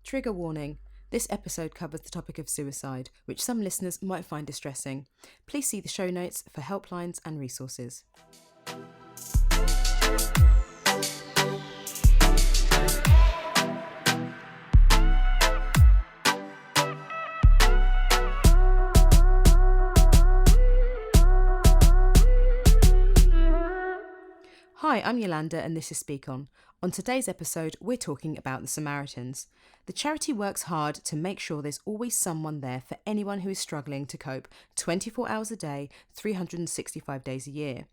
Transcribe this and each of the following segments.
Trigger warning. This episode covers the topic of suicide, which some listeners might find distressing. Please see the show notes for helplines and resources. Hi, I'm Yolanda and this is Speak On. On today's episode, we're talking about the Samaritans. The charity works hard to make sure there's always someone there for anyone who is struggling to cope 24 hours a day, 365 days a year.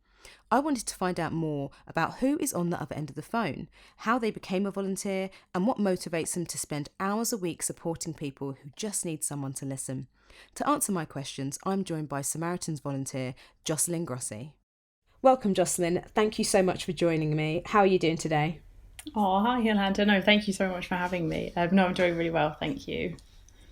I wanted to find out more about who is on the other end of the phone, how they became a volunteer, and what motivates them to spend hours a week supporting people who just need someone to listen. To answer my questions, I'm joined by Samaritans volunteer Josselin Grossi. Welcome, Josselin. Thank you so much for joining me. How are you doing today? Oh, hi, Yolanda. No, thank you so much for having me. No, I'm doing really well. Thank you.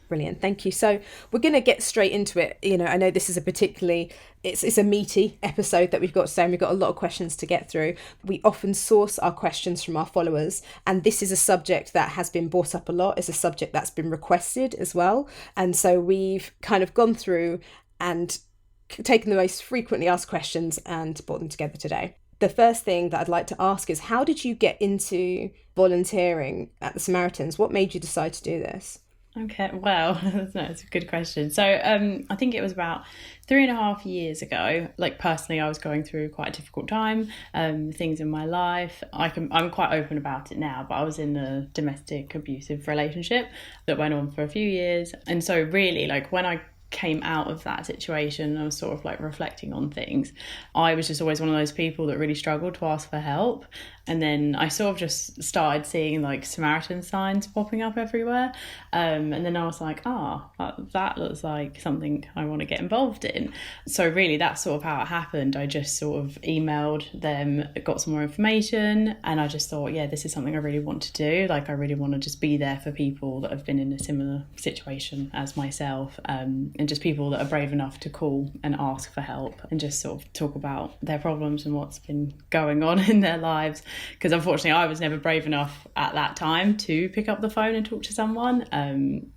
Brilliant. Thank you. So we're going to get straight into it. I know this is it's a meaty episode that we've got today, and we've got a lot of questions to get through. We often source our questions from our followers, and this is a subject that has been brought up a lot. It's a subject that's been requested as well. And so we've kind of gone through and taken the most frequently asked questions and brought them together today. The first thing that I'd like to ask is, how did you get into volunteering at the Samaritans? What made you decide to do this? Okay, well, it's a good question. So I think it was about 3.5 years ago. Like, personally, I was going through quite a difficult time, things in my life. I'm quite open about it now, but I was in a domestic abusive relationship that went on for a few years. And so really, like, when I came out of that situation, I was sort of like reflecting on things. I was just always one of those people that really struggled to ask for help. And then I sort of just started seeing like Samaritan signs popping up everywhere. And then I was like, that looks like something I want to get involved in. So really, that's sort of how it happened. I just sort of emailed them, got some more information, and I just thought, yeah, this is something I really want to do. Like, I really want to just be there for people that have been in a similar situation as myself, and just people that are brave enough to call and ask for help and just sort of talk about their problems and what's been going on in their lives. Because unfortunately, I was never brave enough at that time to pick up the phone and talk to someone.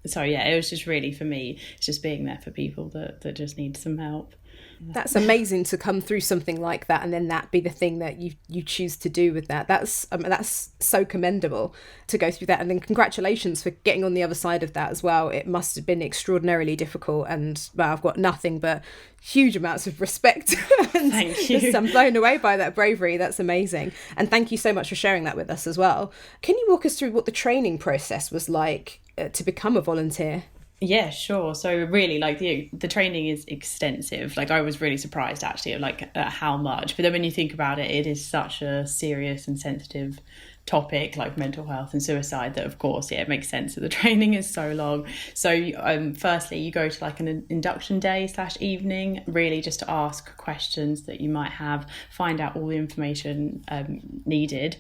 So yeah, it was just really, for me, it's just being there for people that just need some help. That's amazing to come through something like that, and then that be the thing that you choose to do with that. That's so commendable to go through that, and then congratulations for getting on the other side of that as well. It must have been extraordinarily difficult, and well, I've got nothing but huge amounts of respect. Thank you. I'm blown away by that bravery. That's amazing, and thank you so much for sharing that with us as well. Can you walk us through what the training process was like to become a volunteer? Yeah, sure. So really, like, the training is extensive. Like, I was really surprised actually at how much. But then when you think about it, it is such a serious and sensitive topic, like mental health and suicide, that of course, yeah, it makes sense that the training is so long. So firstly, you go to like an induction day / evening, really just to ask questions that you might have, find out all the information needed.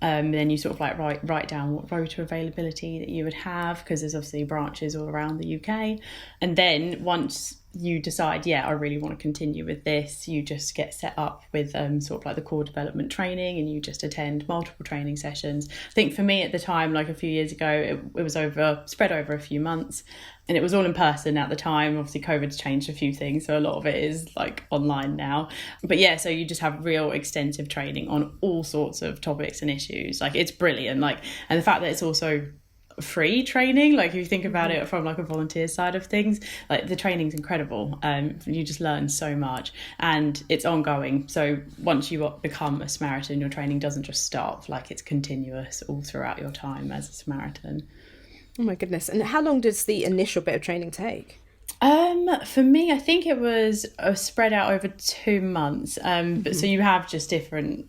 Then you sort of like write down what rota availability that you would have, because there's obviously branches all around the UK. And then once you decide, yeah, I really want to continue with this, you just get set up with sort of like the core development training, and you just attend multiple training sessions. I think for me at the time, like a few years ago, it was spread over a few months, and it was all in person at the time. Obviously COVID's changed a few things, so a lot of it is like online now. But yeah, so you just have real extensive training on all sorts of topics and issues. Like, it's brilliant. Like, and the fact that it's also free training, like if you think about it from like a volunteer side of things, like the training's incredible. You just learn so much, and it's ongoing. So once you become a Samaritan, your training doesn't just stop, like it's continuous all throughout your time as a Samaritan. Oh my goodness. And how long does the initial bit of training take? For me, I think it was spread out over 2 months. But so you have just different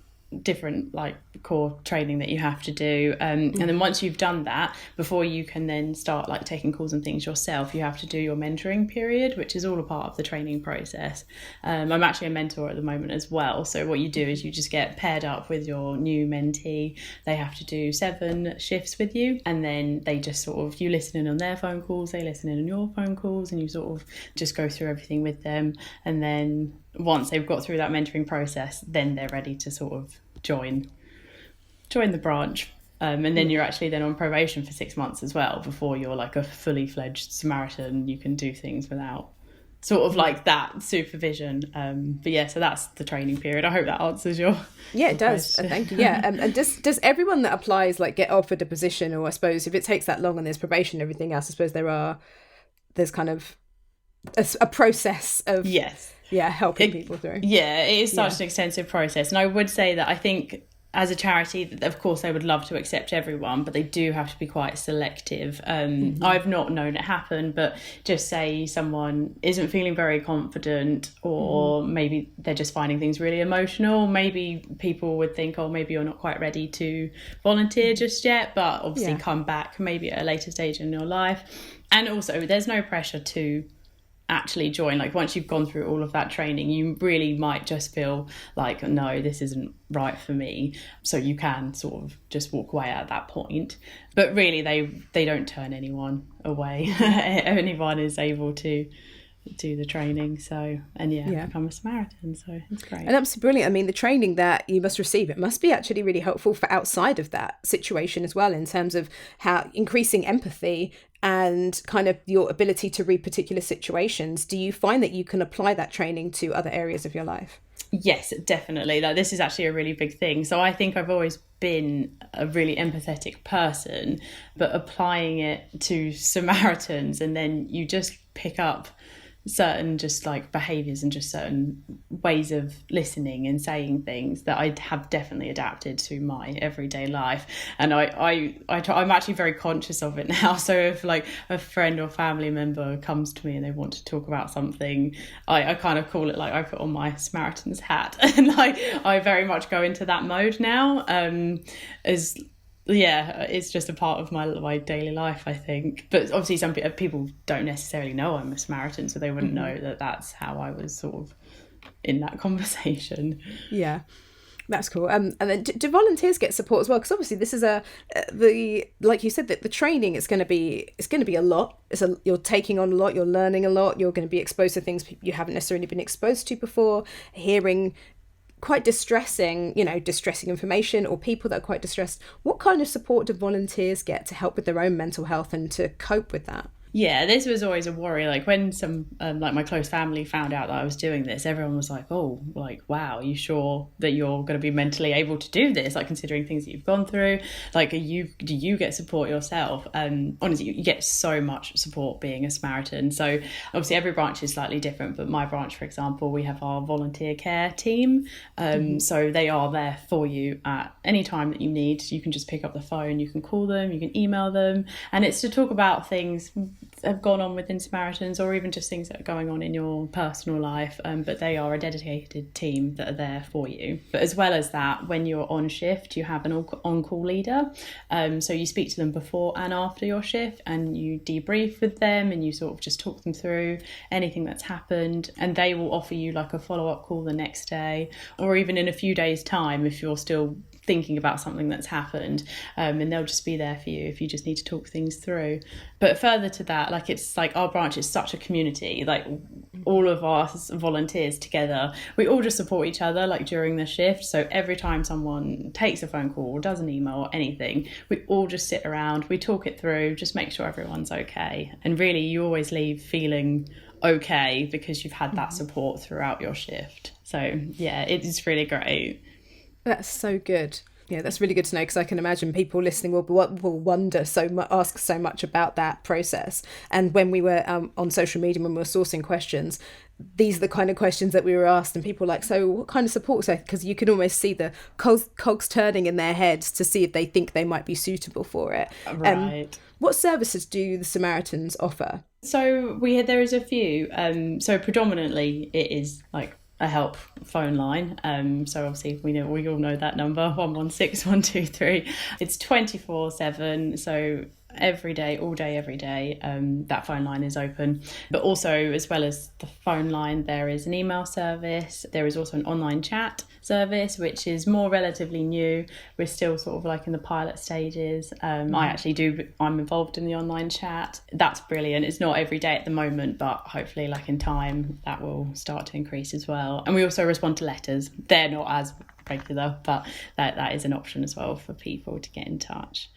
like core training that you have to do, and then once you've done that, before you can then start like taking calls and things yourself, you have to do your mentoring period, which is all a part of the training process. I'm actually a mentor at the moment as well, so what you do is you just get paired up with your new mentee. They have to do 7 shifts with you, and then they just sort of, you listen in on their phone calls, they listen in on your phone calls, and you sort of just go through everything with them. And then once they've got through that mentoring process, then they're ready to sort of join the branch. And then you're actually then on probation for 6 months as well before you're like a fully fledged Samaritan. You can do things without sort of like that supervision. But yeah, so that's the training period. I hope that answers your it does. Thank you. Yeah. And does everyone that applies like get offered a position, or I suppose if it takes that long and there's probation and everything else, I suppose there's kind of a process of helping people through. Yeah, it is such an extensive process. And I would say that I think as a charity, of course, they would love to accept everyone, but they do have to be quite selective. I've not known it happen, but just say someone isn't feeling very confident, or maybe they're just finding things really emotional. Maybe people would think, oh, maybe you're not quite ready to volunteer just yet, but obviously come back maybe at a later stage in your life. And also, there's no pressure to actually join. Like once you've gone through all of that training, you really might just feel like, no, this isn't right for me, so you can sort of just walk away at that point. But really they don't turn anyone away. Anyone is able to do the training, become a Samaritan, so it's great. And that's brilliant. I mean, the training that you must receive, it must be actually really helpful for outside of that situation as well, in terms of how increasing empathy and kind of your ability to read particular situations. Do you find that you can apply that training to other areas of your life? Yes, definitely. Like, this is actually a really big thing. So I think I've always been a really empathetic person, but applying it to Samaritans, and then you just pick up certain just like behaviours and just certain ways of listening and saying things that I have definitely adapted to my everyday life. And I'm actually very conscious of it now. So if like a friend or family member comes to me and they want to talk about something, I kind of call it like I put on my Samaritan's hat, and like I very much go into that mode now. It's just a part of my daily life, I think. But obviously some people don't necessarily know I'm a Samaritan, so they wouldn't know that that's how I was sort of in that conversation. Yeah, that's cool. And then do volunteers get support as well? Because obviously this is like you said, that the training is going to be a lot. You're taking on a lot, you're learning a lot, you're going to be exposed to things you haven't necessarily been exposed to before, hearing quite distressing information, or people that are quite distressed. What kind of support do volunteers get to help with their own mental health and to cope with that? Yeah, this was always a worry. Like when some like my close family found out that I was doing this, everyone was like, oh, like, wow, are you sure that you're going to be mentally able to do this? Like, considering things that you've gone through, like, do you get support yourself? Honestly, you get so much support being a Samaritan. So obviously every branch is slightly different, but my branch, for example, we have our volunteer care team. So they are there for you at any time that you need. You can just pick up the phone, you can call them, you can email them, and it's to talk about things have gone on within Samaritans, or even just things that are going on in your personal life, but they are a dedicated team that are there for you. But as well as that, when you're on shift, you have an on-call leader, so you speak to them before and after your shift, and you debrief with them, and you sort of just talk them through anything that's happened, and they will offer you like a follow-up call the next day, or even in a few days' time if you're still thinking about something that's happened, and they'll just be there for you if you just need to talk things through. But further to that, like, it's like our branch is such a community, like all of us volunteers together, we all just support each other like during the shift. So every time someone takes a phone call or does an email or anything, we all just sit around, we talk it through, just make sure everyone's okay. And really you always leave feeling okay because you've had that support throughout your shift. So yeah, it is really great. That's so good. Yeah, that's really good to know, because I can imagine people listening will wonder ask so much about that process. And when we were on social media, when we were sourcing questions, these are the kind of questions that we were asked, and people were like, so what kind of support? So, because you can almost see the cogs turning in their heads to see if they think they might be suitable for it. Right. What services do the Samaritans offer? So there is a few. So predominantly it is like a help phone line. So obviously we all know that number, 116 123. It's 24/7. So every day, all day, every day, that phone line is open. But also, as well as the phone line, there is an email service. There is also an online chat service, which is more relatively new. We're still sort of like in the pilot stages. I'm involved in the online chat. That's brilliant. It's not every day at the moment, but hopefully like in time that will start to increase as well. And we also respond to letters. They're not as regular, but that is an option as well for people to get in touch.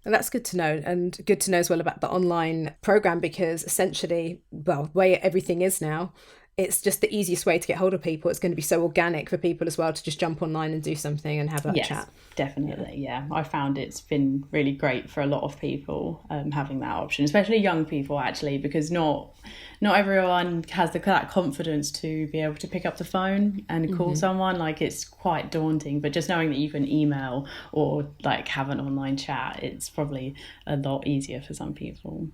And that's good to know, and good to know as well about the online program, because essentially, well, the way everything is now, it's just the easiest way to get hold of people. It's going to be so organic for people as well to just jump online and do something and have a chat. Definitely, yeah. I found it's been really great for a lot of people having that option, especially young people actually, because not everyone has that confidence to be able to pick up the phone and call someone. Like, it's quite daunting, but just knowing that you can email or like have an online chat, it's probably a lot easier for some people.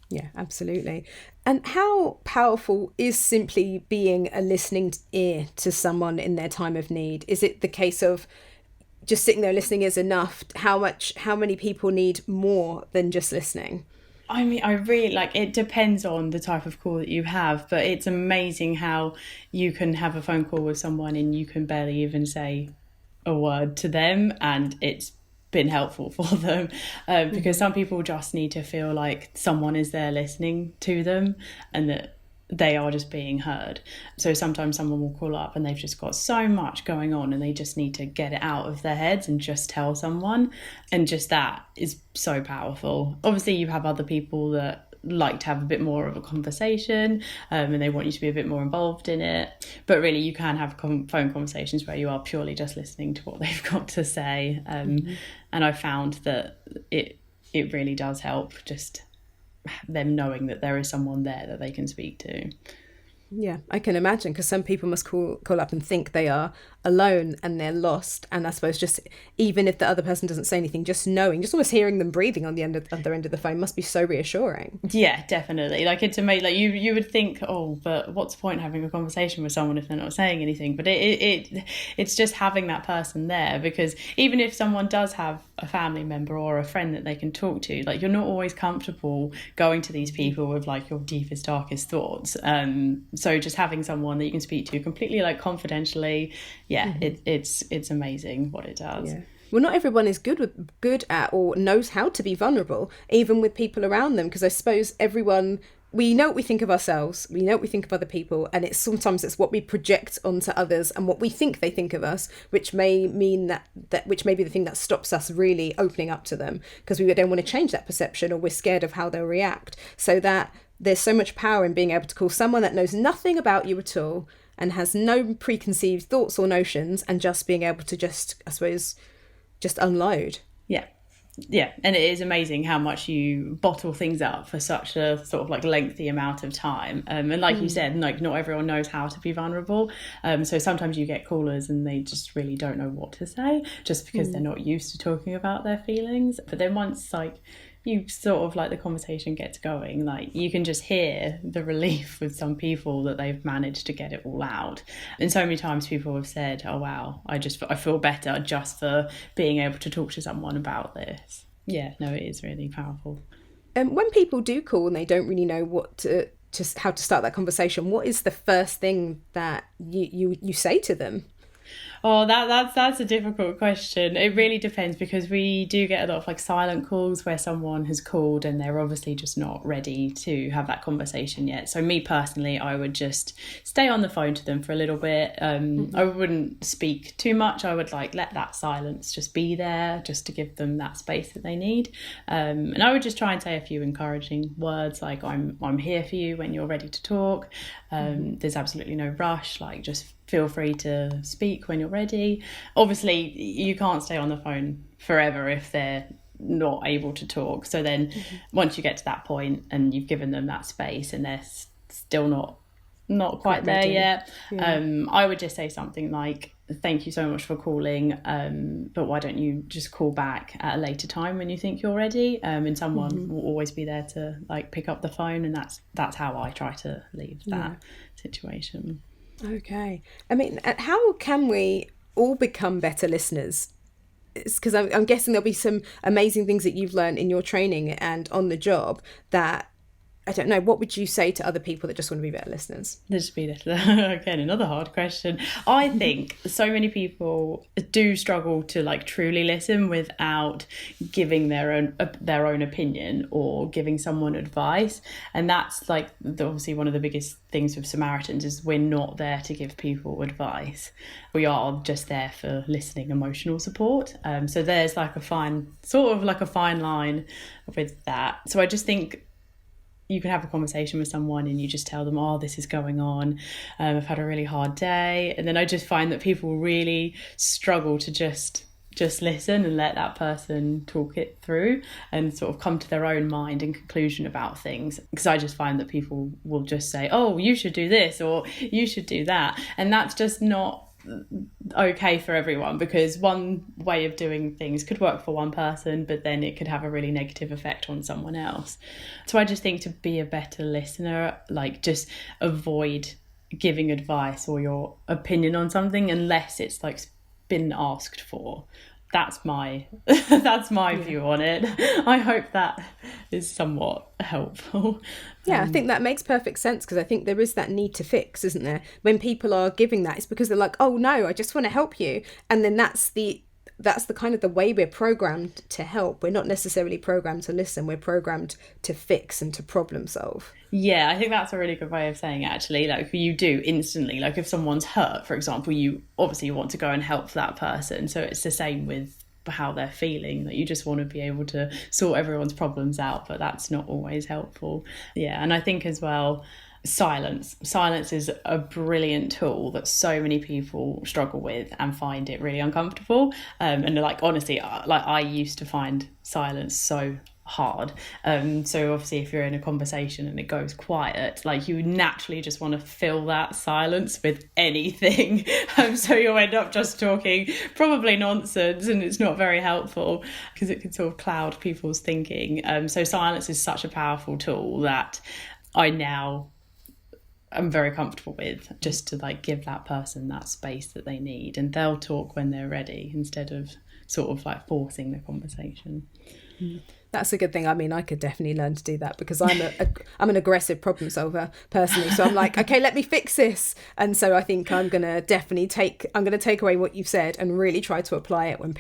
Yeah, absolutely. And how powerful is simply being a listening ear to someone in their time of need? Is it the case of just sitting there listening is enough? How many people need more than just listening? I mean, I really it depends on the type of call that you have, but it's amazing how you can have a phone call with someone and you can barely even say a word to them, and it's been helpful for them, because some people just need to feel like someone is there listening to them and that they are just being heard. So sometimes someone will call up and they've just got so much going on and they just need to get it out of their heads and just tell someone, and just that is so powerful. Obviously you have other people that like to have a bit more of a conversation, and they want you to be a bit more involved in it, but really you can have phone conversations where you are purely just listening to what they've got to say, and I found that it really does help, just them knowing that there is someone there that they can speak to. Yeah, I can imagine, because some people must call up and think they are alone and they're lost. And I suppose just even if the other person doesn't say anything, just knowing, just almost hearing them breathing on the other end of the phone must be so reassuring. Yeah, definitely. Like, it's amazing. Like, you would think, oh, but what's the point in having a conversation with someone if they're not saying anything? But it's just having that person there, because even if someone does have a family member or a friend that they can talk to, like, you're not always comfortable going to these people with like your deepest, darkest thoughts. So just having someone that you can speak to completely like confidentially, it's amazing what it does. Yeah. Well, not everyone is good at or knows how to be vulnerable, even with people around them, because I suppose we know what we think of ourselves, we know what we think of other people, and sometimes it's what we project onto others and what we think they think of us, which may mean that which may be the thing that stops us really opening up to them, because we don't want to change that perception, or we're scared of how they'll react. So that there's so much power in being able to call someone that knows nothing about you at all and has no preconceived thoughts or notions, and just being able to just unload. Yeah, and it is amazing how much you bottle things up for such a sort of like lengthy amount of time. And like you said, like, not everyone knows how to be vulnerable. So sometimes you get callers and they just really don't know what to say, just because they're not used to talking about their feelings. But then once like you sort of like the conversation gets going, like, you can just hear the relief with some people that they've managed to get it all out. And so many times people have said, oh wow, I feel better just for being able to talk to someone about this. Yeah, no, it is really powerful. And when people do call and they don't really know how to start that conversation, what is the first thing that you say to them? Oh, that's a difficult question. It really depends, because we do get a lot of like silent calls where someone has called and they're obviously just not ready to have that conversation yet. So me personally, I would just stay on the phone to them for a little bit. I wouldn't speak too much. I would like let that silence just be there, just to give them that space that they need. And I would just try and say a few encouraging words, like, I'm here for you when you're ready to talk. There's absolutely no rush. Like, just feel free to speak when you're ready. Obviously, you can't stay on the phone forever if they're not able to talk. So then once you get to that point and you've given them that space and they're still not quite there yet, I would just say something like, thank you so much for calling, but why don't you just call back at a later time when you think you're ready, and someone will always be there to like pick up the phone. And that's how I try to leave that situation. Okay. I mean, how can we all become better listeners? Because I'm guessing there'll be some amazing things that you've learned in your training and on the job that I don't know, what would you say to other people that just want to be better listeners? There's been again another hard question. I think so many people do struggle to like truly listen without giving their own opinion or giving someone advice, and that's like obviously one of the biggest things with Samaritans is we're not there to give people advice. We are just there for listening, emotional support. So there's like a fine line with that. So I just think you can have a conversation with someone and you just tell them, oh, this is going on. I've had a really hard day. And then I just find that people really struggle to just listen and let that person talk it through and sort of come to their own mind and conclusion about things. Because I just find that people will just say, oh, you should do this or you should do that. And that's just not okay for everyone, because one way of doing things could work for one person, but then it could have a really negative effect on someone else. So I just think to be a better listener, like just avoid giving advice or your opinion on something unless it's like been asked for. That's my view on it. I hope that is somewhat helpful. Yeah, I think that makes perfect sense, because I think there is that need to fix, isn't there? When people are giving that, it's because they're like, oh no, I just want to help you. And then that's the kind of the way we're programmed to help. We're not necessarily programmed to listen. We're programmed to fix and to problem solve. Yeah, I think that's a really good way of saying it, actually. Like you do instantly, like if someone's hurt, for example, you obviously want to go and help that person. So it's the same with how they're feeling, that you just want to be able to sort everyone's problems out, but that's not always helpful. Yeah, and I think as well, silence is a brilliant tool that so many people struggle with and find it really uncomfortable, and like honestly, like I used to find silence so hard. So obviously if you're in a conversation and it goes quiet, like you naturally just want to fill that silence with anything. So you'll end up just talking probably nonsense, and it's not very helpful because it can sort of cloud people's thinking. So silence is such a powerful tool that I'm very comfortable with, just to like give that person that space that they need, and they'll talk when they're ready instead of sort of like forcing the conversation. That's a good thing. I mean, I could definitely learn to do that, because I'm an aggressive problem solver personally. So I'm like, okay, let me fix this. And so I think I'm going to take away what you've said and really try to apply it when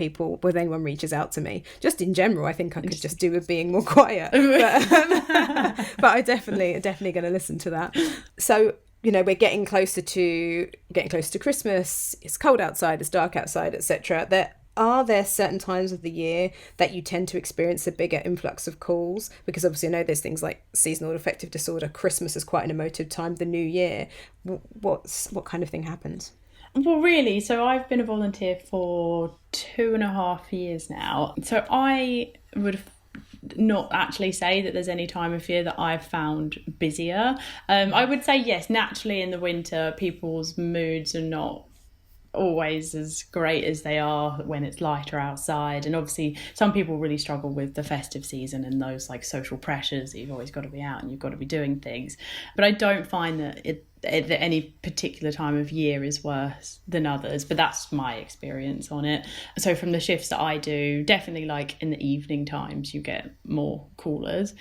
anyone reaches out to me. Just in general, I think I could just do with being more quiet. But I definitely going to listen to that. So, you know, we're getting closer to Christmas. It's cold outside, it's dark outside, etc. Are there certain times of the year that you tend to experience a bigger influx of calls? Because obviously I know there's things like seasonal affective disorder. Christmas is quite an emotive time. The New Year. What kind of thing happens? Well, really, so I've been a volunteer for 2.5 years now. So I would not actually say that there's any time of year that I've found busier. I would say, yes, naturally in the winter, people's moods are not always as great as they are when it's lighter outside, and obviously some people really struggle with the festive season and those like social pressures that you've always got to be out and you've got to be doing things. But I don't find that any particular time of year is worse than others, but that's my experience on it. So from the shifts that I do, definitely like in the evening times you get more callers,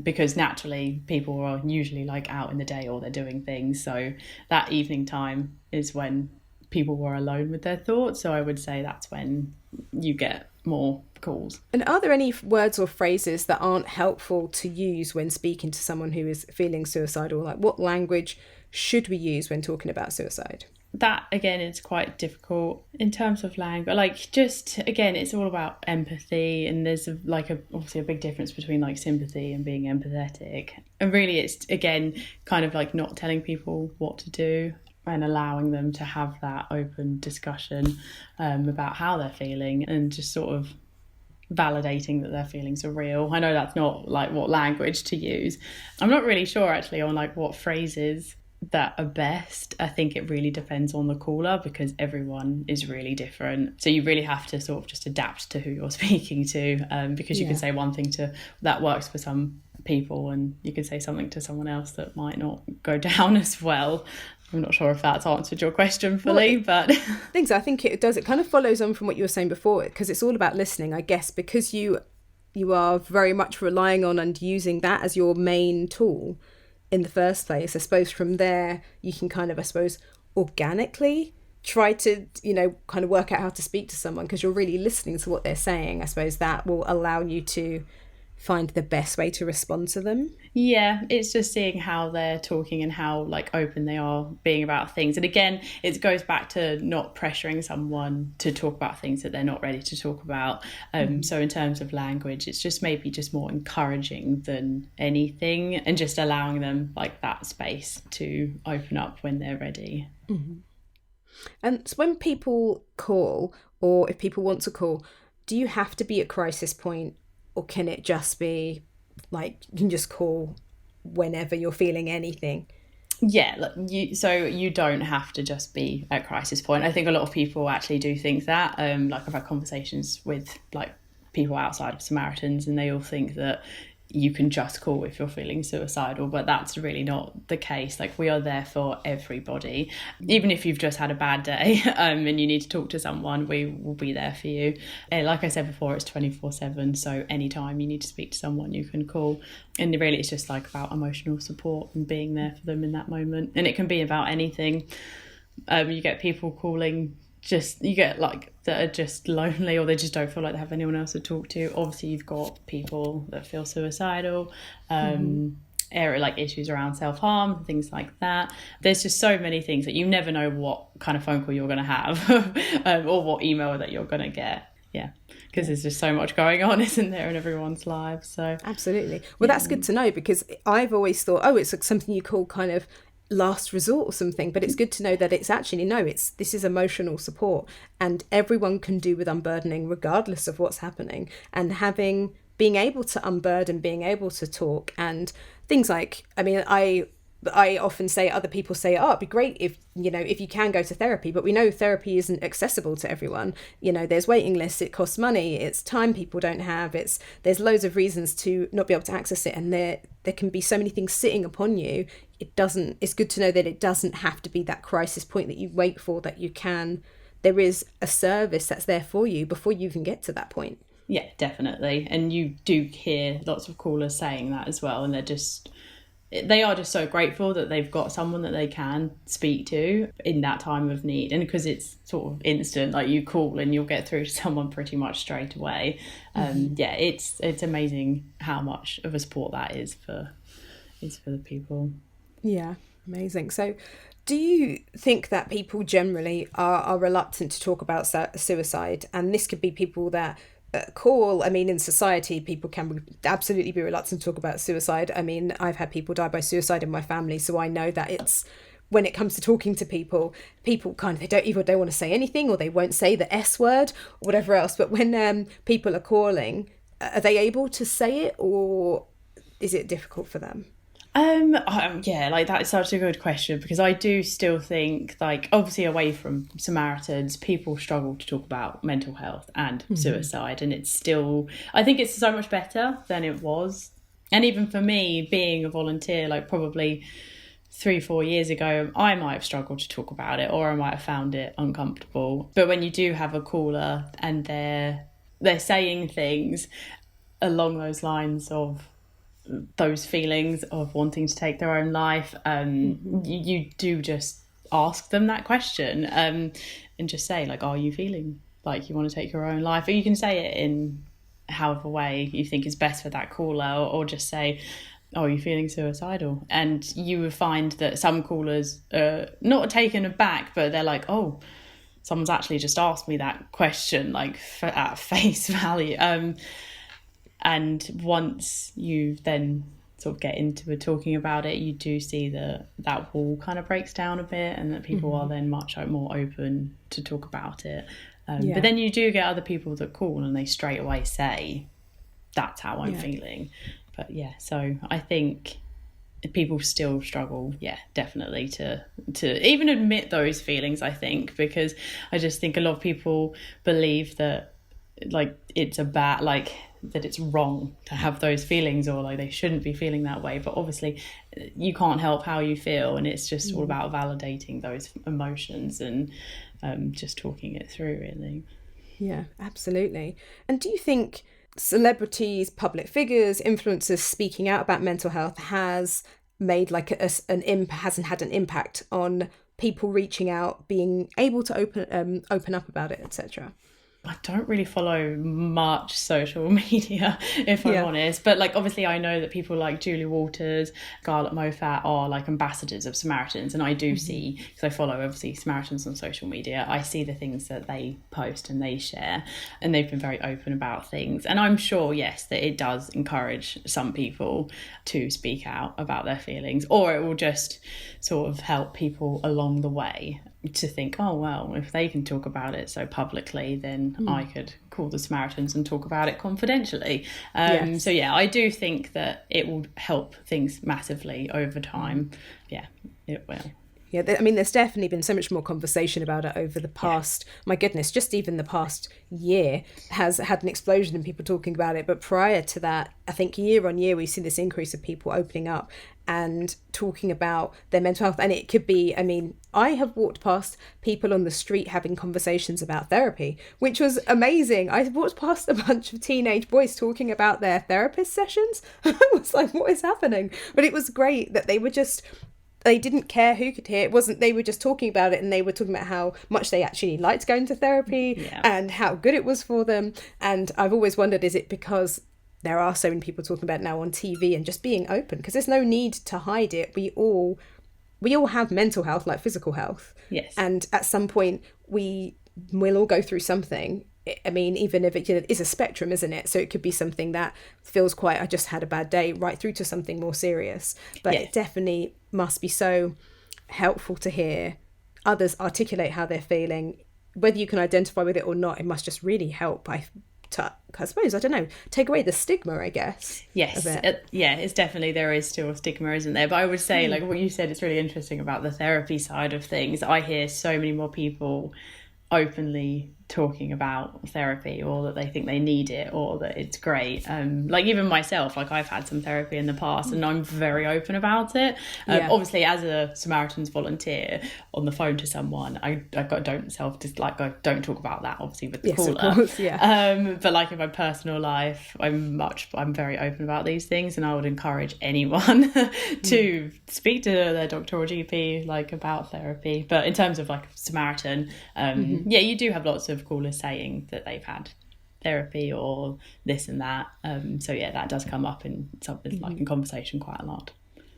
because naturally people are usually like out in the day or they're doing things, so that evening time is when people were alone with their thoughts. So I would say that's when you get more calls. And are there any words or phrases that aren't helpful to use when speaking to someone who is feeling suicidal? Like, what language should we use when talking about suicide? That again is quite difficult in terms of language. Like, just again, it's all about empathy, and there's obviously a big difference between like sympathy and being empathetic. And really, it's again kind of like not telling people what to do and allowing them to have that open discussion about how they're feeling, and just sort of validating that their feelings are real. I know that's not like what language to use. I'm not really sure actually on like what phrases that are best. I think it really depends on the caller, because everyone is really different. So you really have to sort of just adapt to who you're speaking to, because you can say one thing that works for some people, and you can say something to someone else that might not go down as well. I'm not sure if that's answered your question fully, but I think it does. It kind of follows on from what you were saying before, because it's all about listening, I guess, because you you are very much relying on and using that as your main tool in the first place. I suppose from there you can kind of, I suppose, organically try to, kind of work out how to speak to someone, because you're really listening to what they're saying. I suppose that will allow you to find the best way to respond to them. Yeah, it's just seeing how they're talking and how like open they are being about things. And again, it goes back to not pressuring someone to talk about things that they're not ready to talk about. So in terms of language, it's just maybe just more encouraging than anything, and just allowing them like that space to open up when they're ready. Mm-hmm. And so when people call, or if people want to call, do you have to be at crisis point, or can it just be like you can just call whenever you're feeling anything? Yeah, so you don't have to just be at crisis point. I think a lot of people actually do think that. Like I've had conversations with like people outside of Samaritans, and they all think that you can just call if you're feeling suicidal, but that's really not the case. Like, we are there for everybody. Even if you've just had a bad day and you need to talk to someone, we will be there for you. And like I said before, it's 24/7, so anytime you need to speak to someone, you can call. And really it's just like about emotional support and being there for them in that moment. And it can be about anything. You get people calling, you get like that are just lonely, or they just don't feel like they have anyone else to talk to. Obviously you've got people that feel suicidal, area like issues around self-harm, things like that. There's just so many things that you never know what kind of phone call you're going to have or what email that you're going to get. Because there's just so much going on, isn't there, in everyone's lives. So absolutely. Well, that's good to know, because I've always thought, it's like something you call kind of last resort or something, but it's good to know that it's actually this is emotional support, and everyone can do with unburdening regardless of what's happening. And being able to unburden, being able to talk, and things like, I often say, other people say, it'd be great if you can go to therapy, but we know therapy isn't accessible to everyone. There's waiting lists, it costs money, it's time people don't have, there's loads of reasons to not be able to access it, and there can be so many things sitting upon you. It's good to know that it doesn't have to be that crisis point that you wait for, that there is a service that's there for you before you even get to that point. Yeah, definitely. And you do hear lots of callers saying that as well, and they are just so grateful that they've got someone that they can speak to in that time of need. And because it's sort of instant, like you call and you'll get through to someone pretty much straight away. Yeah, it's amazing how much of a support that is for the people. Yeah, amazing. So do you think that people generally are reluctant to talk about suicide? And this could be people that call. In society, people can absolutely be reluctant to talk about suicide. I've had people die by suicide in my family, so I know that it's, when it comes to talking to people kind of, they don't want to say anything, or they won't say the S word or whatever else. But when people are calling, are they able to say it, or is it difficult for them? Yeah, like that is such a good question, because I do still think, like, obviously away from Samaritans, people struggle to talk about mental health and suicide, and it's still, I think it's so much better than it was. And even for me, being a volunteer, like probably 3-4 years ago, I might have struggled to talk about it, or I might have found it uncomfortable. But when you do have a caller and they're saying things along those lines of those feelings of wanting to take their own life, you do just ask them that question, and just say, like, are you feeling like you want to take your own life? Or you can say it in however way you think is best for that caller, or just say, oh, are you feeling suicidal? And you will find that some callers are not taken aback, but they're like, oh, someone's actually just asked me that question, like at face value. And once you then sort of get into it, talking about it, you do see that wall kind of breaks down a bit, and that people are then much more open to talk about it. But then you do get other people that call and they straight away say, that's how I'm feeling. But so I think people still struggle, definitely to even admit those feelings, I think, because I just think a lot of people believe that, like, it's that it's wrong to have those feelings, or like they shouldn't be feeling that way. But obviously you can't help how you feel, and it's just all about validating those emotions and just talking it through, really. Yeah, absolutely. And do you think celebrities, public figures, influencers speaking out about mental health has made like hasn't had an impact on people reaching out, being able to open up about it, etc.? I don't really follow much social media, if I'm honest. But like, obviously, I know that people like Julie Walters, Scarlett Moffat are like ambassadors of Samaritans. And I do see, because I follow obviously Samaritans on social media, I see the things that they post and they share. And they've been very open about things. And I'm sure, yes, that it does encourage some people to speak out about their feelings, or it will just sort of help people along the way to think, oh, well, if they can talk about it so publicly, then I could call the Samaritans and talk about it confidentially. So, yeah, I do think that it will help things massively over time. Yeah, it will. Yeah, I mean, there's definitely been so much more conversation about it over the past, my goodness, just even the past year has had an explosion in people talking about it. But prior to that, I think year on year, we've seen this increase of people opening up and talking about their mental health. And it could be, I mean, I have walked past people on the street having conversations about therapy, which was amazing. I walked past a bunch of teenage boys talking about their therapist sessions. I was like, what is happening? But it was great that they didn't care who could hear. It wasn't, they were just talking about it, and they were talking about how much they actually liked going to therapy and how good it was for them. And I've always wondered, is it because there are so many people talking about it now on TV and just being open? Because there's no need to hide it. We all have mental health, like physical health. Yes. And at some point we'll all go through something. I mean, even if it is a spectrum, isn't it? So it could be something that feels quite, I just had a bad day, right through to something more serious. But it definitely must be so helpful to hear others articulate how they're feeling. Whether you can identify with it or not, it must just really help. I suppose, I don't know, take away the stigma, I guess. Yes, it's definitely, there is still a stigma, isn't there? But I would say, like what you said, it's really interesting about the therapy side of things. I hear so many more people openly talking about therapy, or that they think they need it, or that it's great. Like even myself, like I've had some therapy in the past and I'm very open about it. Obviously, as a Samaritans volunteer on the phone to someone, I don't talk about that obviously with the caller. Of course, but like in my personal life, I'm very open about these things, and I would encourage anyone to speak to their doctor or GP like about therapy. But in terms of like Samaritan, you do have lots of callers saying that they've had therapy or this and that. So yeah, that does come up in something like in conversation quite a lot.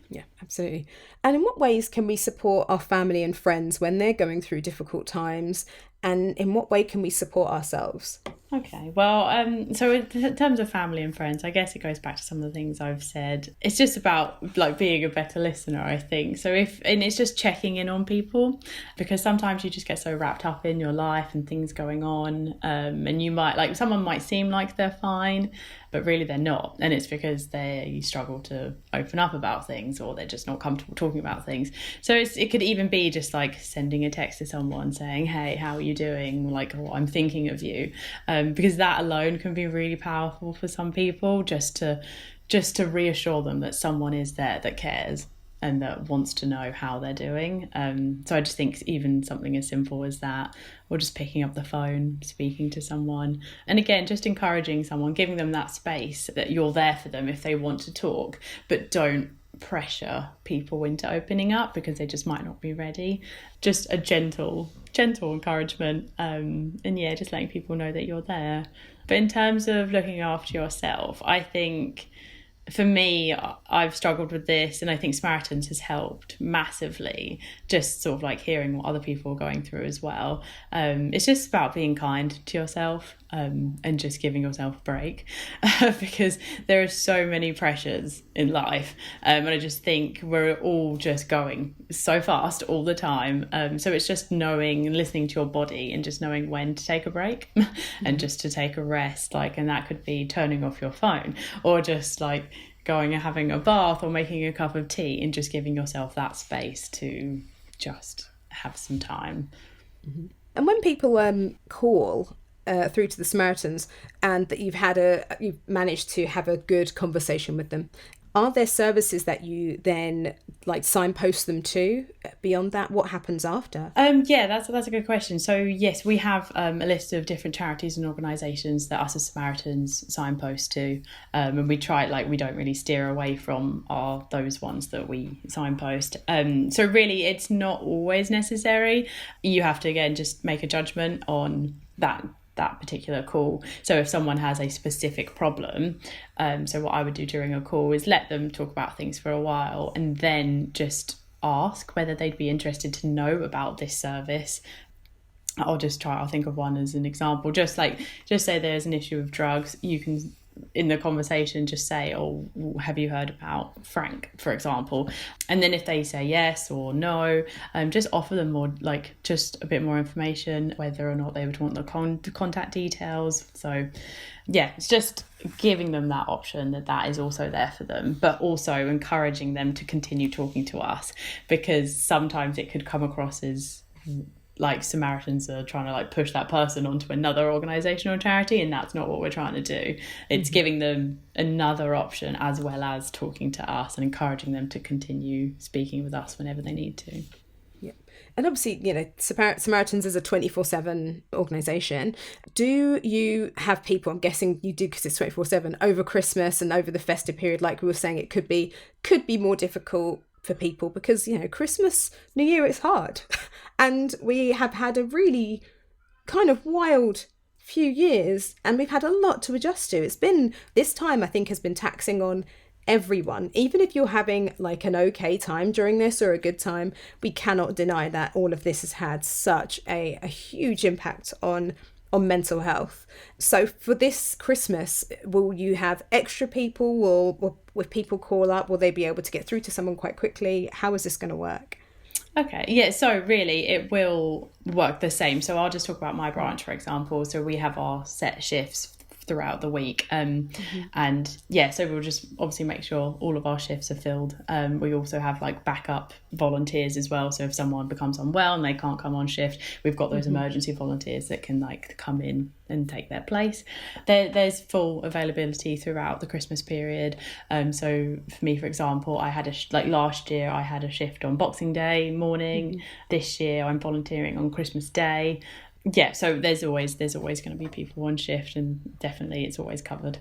Yeah, absolutely. And in what ways can we support our family and friends when they're going through difficult times? And in what way can we support ourselves? Okay, well, so in terms of family and friends, I guess it goes back to some of the things I've said. It's just about like being a better listener, I think. So and it's just checking in on people, because sometimes you just get so wrapped up in your life and things going on, and you might, like, someone might seem like they're fine, but really they're not. And it's because you struggle to open up about things, or they're just not comfortable talking about things. So it could even be just like sending a text to someone saying, hey, how are you doing? Like, oh, I'm thinking of you. Because that alone can be really powerful for some people, just to reassure them that someone is there that cares and that wants to know how they're doing. So I just think even something as simple as that, or just picking up the phone, speaking to someone, and again, just encouraging someone, giving them that space that you're there for them if they want to talk, but don't pressure people into opening up because they just might not be ready. Just a gentle encouragement, and yeah, just letting people know that you're there. But in terms of looking after yourself, I think for me, I've struggled with this, and I think Samaritans has helped massively, just sort of like hearing what other people are going through as well. It's just about being kind to yourself, and just giving yourself a break, because there are so many pressures in life, and I just think we're all just going so fast all the time. So it's just knowing and listening to your body, and just knowing when to take a break and just to take a rest, and that could be turning off your phone, or just like going and having a bath, or making a cup of tea, and just giving yourself that space to just have some time. And when people call through to the Samaritans, and that you've managed to have a good conversation with them, Are there services that you then like signpost them to beyond that? What happens after? Yeah, that's a good question. So yes, we have a list of different charities and organisations that us as Samaritans signpost to, and we try, like, we don't really steer away from those ones that we signpost. So really, it's not always necessary. You have to again just make a judgment on that particular call. So if someone has a specific problem, so what I would do during a call is let them talk about things for a while and then just ask whether they'd be interested to know about this service. I'll think of one as an example. Just say there's an issue with drugs, you can in the conversation just say, oh, have you heard about Frank, for example? And then if they say yes or no, just offer them more, like, just a bit more information, whether or not they would want the contact details. So yeah, it's just giving them that option, that is also there for them, but also encouraging them to continue talking to us, because sometimes it could come across as like Samaritans are trying to like push that person onto another organisation or charity, and that's not what we're trying to do. It's giving them another option as well as talking to us and encouraging them to continue speaking with us whenever they need to. Yeah. And obviously, you know, Samaritans is a 24/7 organisation. Do you have people, I'm guessing you do because it's 24/7, over Christmas and over the festive period, like we were saying, it could be more difficult for people because, you know, Christmas, New Year, it's hard. And we have had a really kind of wild few years and we've had a lot to adjust to. It's been, this time I think has been taxing on everyone. Even if you're having like an okay time during this or a good time, we cannot deny that all of this has had such a huge impact on mental health. So for this Christmas, will you have extra people? Will people call up? Will they be able to get through to someone quite quickly? How is this going to work? Okay, yeah, so really it will work the same. So I'll just talk about my branch, for example. So we have our set shifts throughout the week, and yeah, so we'll just obviously make sure all of our shifts are filled. We also have like backup volunteers as well, so if someone becomes unwell and they can't come on shift, we've got those emergency volunteers that can like come in and take their place. There's full availability throughout the Christmas period. So for me, for example, I had last year I had a shift on Boxing Day morning. This year I'm volunteering on Christmas Day. Yeah, so there's always going to be people on shift, and definitely it's always covered.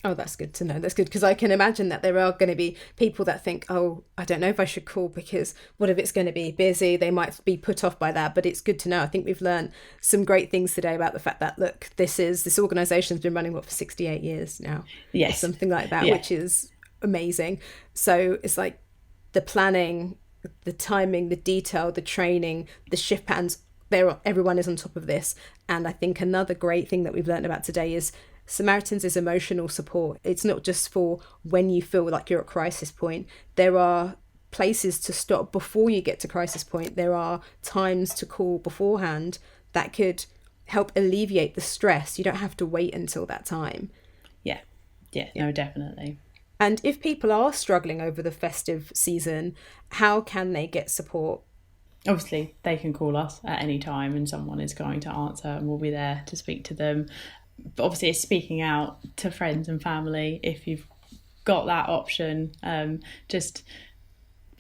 Oh, that's good to know. That's good, because I can imagine that there are going to be people that think, oh, I don't know if I should call because what if it's going to be busy? They might be put off by that, but it's good to know. I think we've learned some great things today about the fact that, look, this organisation's been running, for 68 years now? Yes. Or something like that, yeah. Which is amazing. So it's like the planning, the timing, the detail, the training, the shift patterns, everyone is on top of this. And I think another great thing that we've learned about today is Samaritans is emotional support. It's not just for when you feel like you're at crisis point. There are places to stop before you get to crisis point. There are times to call beforehand that could help alleviate the stress. You don't have to wait until that time. Yeah, no, definitely. And if people are struggling over the festive season, how can they get support? Obviously, they can call us at any time and someone is going to answer and we'll be there to speak to them. But obviously, it's speaking out to friends and family if you've got that option. Just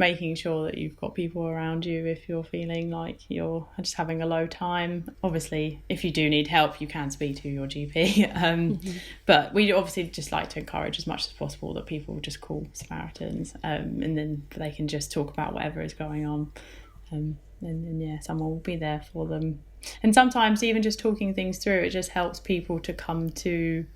making sure that you've got people around you if you're feeling like you're just having a low time. Obviously, if you do need help, you can speak to your GP. But we obviously just like to encourage as much as possible that people just call Samaritans, and then they can just talk about whatever is going on. And yeah, someone will be there for them. And sometimes even just talking things through, it just helps people to come to,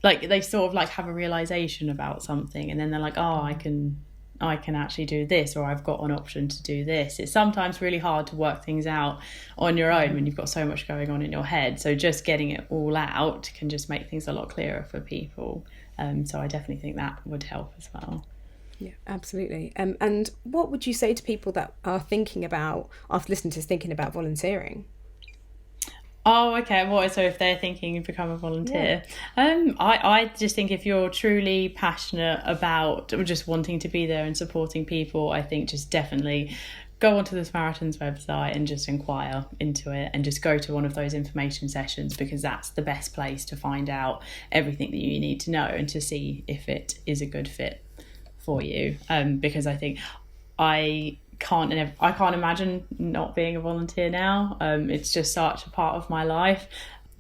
like, they sort of like have a realization about something, and then they're like, oh, I can actually do this, or I've got an option to do this. It's sometimes really hard to work things out on your own when you've got so much going on in your head. So just getting it all out can just make things a lot clearer for people. So I definitely think that would help as well. Yeah, absolutely. And what would you say to people that are thinking about, after listening to this, thinking about volunteering? Oh, okay. Well, so if they're thinking of become a volunteer, I just think if you're truly passionate about just wanting to be there and supporting people, I think just definitely go onto the Samaritans website and just inquire into it and just go to one of those information sessions, because that's the best place to find out everything that you need to know and to see if it is a good fit. for you, because I think I can't imagine not being a volunteer now. It's just such a part of my life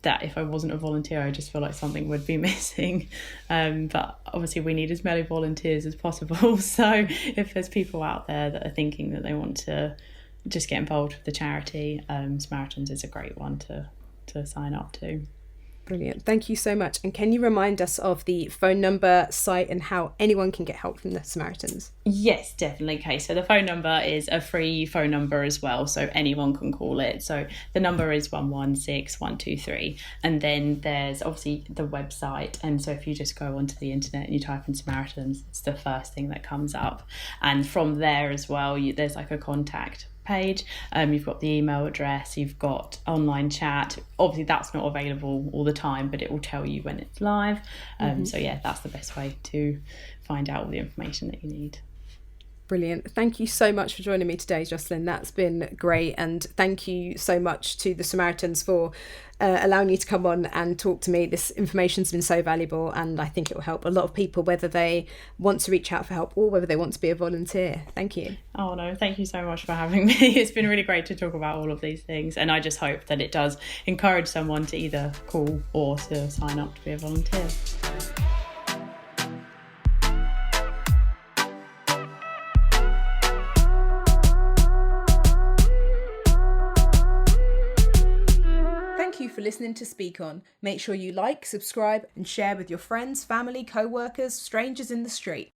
that if I wasn't a volunteer, I just feel like something would be missing. But obviously we need as many volunteers as possible. So if there's people out there that are thinking that they want to just get involved with the charity, Samaritans is a great one to sign up to. Brilliant. Thank you so much. And can you remind us of the phone number, site, and how anyone can get help from the Samaritans? Yes, definitely. Okay, so the phone number is a free phone number as well, so anyone can call it. So the number is 116123. And then there's obviously the website. And so if you just go onto the internet and you type in Samaritans, it's the first thing that comes up. And from there as well, there's like a contact page. You've got the email address, you've got online chat. Obviously that's not available all the time, but it will tell you when it's live. So yeah, that's the best way to find out all the information that you need. Brilliant. Thank you so much for joining me today, Josselin. That's been great. And thank you so much to the Samaritans for allowing you to come on and talk to me. This information's been so valuable, and I think it will help a lot of people, whether they want to reach out for help or whether they want to be a volunteer. Thank you. Oh no, thank you so much for having me. It's been really great to talk about all of these things, and I just hope that it does encourage someone to either call or to sign up to be a volunteer. Thank you for listening to Speak On. Make sure you like, subscribe, and share with your friends, family, co-workers, strangers in the street.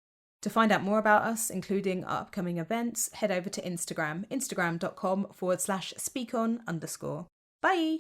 To find out more about us, including our upcoming events, head over to Instagram, instagram.com/speakon_. Bye!